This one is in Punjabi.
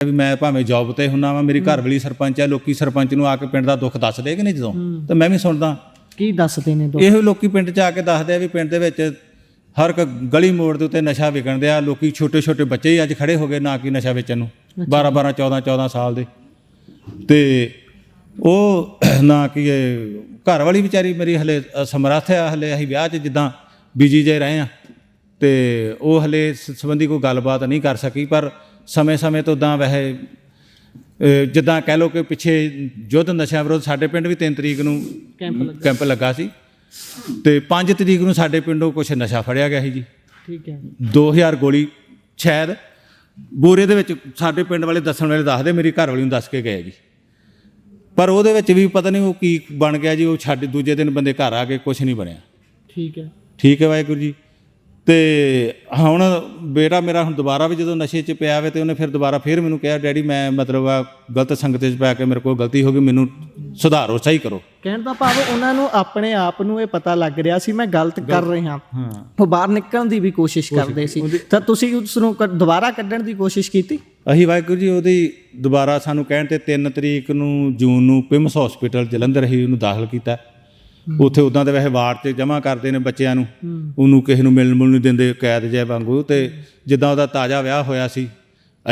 ਵੀ ਮੈਂ ਭਾਵੇਂ ਜੋਬ 'ਤੇ ਹੁੰਦਾ ਵਾਂ, ਮੇਰੀ ਘਰ ਵਾਲੀ ਸਰਪੰਚ ਹੈ, ਲੋਕੀ ਸਰਪੰਚ ਨੂੰ ਆ ਕੇ ਪਿੰਡ ਦਾ ਦੁੱਖ ਦੱਸਦੇ ਕਿ ਨਹੀਂ ਜਦੋਂ, ਤਾਂ ਮੈਂ ਵੀ ਸੁਣਦਾ। ਕੀ ਦੱਸਦੇ ਨੇ? ਇਹੋ ਲੋਕੀ ਪਿੰਡ 'ਚ ਆ ਕੇ ਦੱਸਦੇ ਆ ਵੀ ਪਿੰਡ ਦੇ ਵਿੱਚ ਹਰ ਇੱਕ ਗਲੀ ਮੋੜ ਦੇ ਉੱਤੇ ਨਸ਼ਾ ਵਿਕਣ ਦਿਆ। ਲੋਕੀ ਛੋਟੇ ਛੋਟੇ ਬੱਚੇ ਹੀ ਅੱਜ ਖੜ੍ਹੇ ਹੋ ਗਏ ਨਾ ਕਿ ਨਸ਼ਾ ਵੇਚਣ ਨੂੰ, 12 14 ਸਾਲ ਦੇ। ਅਤੇ ਉਹ ਨਾ ਕਿ ਘਰ ਵਾਲੀ ਵਿਚਾਰੀ ਮੇਰੀ ਹਲੇ ਸਮਰੱਥ ਆ, ਹਲੇ ਅਸੀਂ ਵਿਆਹ 'ਚ ਜਿੱਦਾਂ ਬਿਜੀ ਜੇ ਰਹੇ ਹਾਂ, ਅਤੇ ਉਹ ਹਲੇ ਇਸ ਸੰਬੰਧੀ ਕੋਈ ਗੱਲਬਾਤ ਨਹੀਂ ਕਰ ਸਕੀ। ਪਰ ਸਮੇਂ ਤੋਂ ਉੱਦਾਂ ਵੈਸੇ ਜਿੱਦਾਂ ਕਹਿ ਲਓ ਕਿ ਪਿੱਛੇ ਯੁੱਧ ਨਸ਼ਿਆਂ ਵਿਰੁੱਧ ਸਾਡੇ ਪਿੰਡ ਵੀ 3 ਤਰੀਕ ਨੂੰ ਕੈਂਪ ਲੱਗਾ ਸੀ, ਅਤੇ 5 ਤਰੀਕ ਨੂੰ ਸਾਡੇ ਪਿੰਡੋਂ ਕੁਛ ਨਸ਼ਾ ਫੜਿਆ ਗਿਆ ਸੀ ਜੀ। ਠੀਕ ਹੈ। 2000 ਗੋਲੀ ਸ਼ਾਇਦ ਬੋਰੇ ਦੇ ਵਿੱਚ ਸਾਡੇ ਪਿੰਡ ਵਾਲੇ ਦੱਸਣ ਵਾਲੇ ਦੱਸਦੇ, ਮੇਰੀ ਘਰ ਵਾਲੀ ਨੂੰ ਦੱਸ ਕੇ ਗਏ ਜੀ। ਪਰ ਉਹਦੇ ਵਿੱਚ ਵੀ ਪਤਾ ਨਹੀਂ ਉਹ ਕੀ ਬਣ ਗਿਆ ਜੀ। ਉਹ ਛੱਡ ਦੂਜੇ ਦਿਨ ਬੰਦੇ ਘਰ ਆ ਕੇ ਕੁਛ ਨਹੀਂ ਬਣਿਆ। ਠੀਕ ਹੈ। ਠੀਕ ਹੈ ਵਾਹਿਗੁਰੂ ਜੀ। ਅਤੇ ਹੁਣ ਬੇਟਾ ਮੇਰਾ ਹੁਣ ਦੁਬਾਰਾ ਵੀ ਜਦੋਂ ਨਸ਼ੇ 'ਚ ਪਿਆ ਵੇ, ਅਤੇ ਉਹਨੇ ਫਿਰ ਦੁਬਾਰਾ ਫਿਰ ਮੈਨੂੰ ਕਿਹਾ ਡੈਡੀ ਮੈਂ ਮਤਲਬ ਆ ਗਲਤ ਸੰਗਤ 'ਚ ਪੈ ਕੇ ਮੇਰੇ ਕੋਲ ਗਲਤੀ ਹੋ ਗਈ, ਮੈਨੂੰ ਸੁਧਾਰੋ, ਸਹੀ ਕਰੋ। ਕਹਿਣ ਦਾ ਭਾਵ ਉਹਨਾਂ ਨੂੰ ਆਪਣੇ ਆਪ ਨੂੰ ਇਹ ਪਤਾ ਲੱਗ ਰਿਹਾ ਸੀ ਮੈਂ ਗਲਤ ਕਰ ਰਿਹਾ। ਉਹ ਬਾਹਰ ਨਿਕਲਣ ਦੀ ਵੀ ਕੋਸ਼ਿਸ਼ ਕਰਦੇ ਸੀ, ਤਾਂ ਤੁਸੀਂ ਉਸ ਨੂੰ ਦੁਬਾਰਾ ਕੱਢਣ ਦੀ ਕੋਸ਼ਿਸ਼ ਕੀਤੀ? ਅਸੀਂ ਵਾਹਿਗੁਰੂ ਜੀ ਉਹਦੀ ਦੁਬਾਰਾ ਸਾਨੂੰ ਕਹਿਣ 'ਤੇ 3 ਤਰੀਕ ਨੂੰ ਜੂਨ ਨੂੰ ਪਿਮਸ ਹਸਪੀਟਲ ਜਲੰਧਰ ਹੀ ਉਹਨੂੰ ਦਾਖਲ ਕੀਤਾ। ਉੱਥੇ ਉੱਦਾਂ ਦੇ ਵੈਸੇ ਵਾਰਡ 'ਚ ਜਮ੍ਹਾਂ ਕਰਦੇ ਨੇ ਬੱਚਿਆਂ ਨੂੰ, ਉਹਨੂੰ ਕਿਸੇ ਨੂੰ ਮਿਲਣ ਨਹੀਂ ਦਿੰਦੇ, ਕੈਦ ਜਿਹੇ ਵਾਂਗੂ। ਅਤੇ ਜਿੱਦਾਂ ਉਹਦਾ ਤਾਜ਼ਾ ਵਿਆਹ ਹੋਇਆ ਸੀ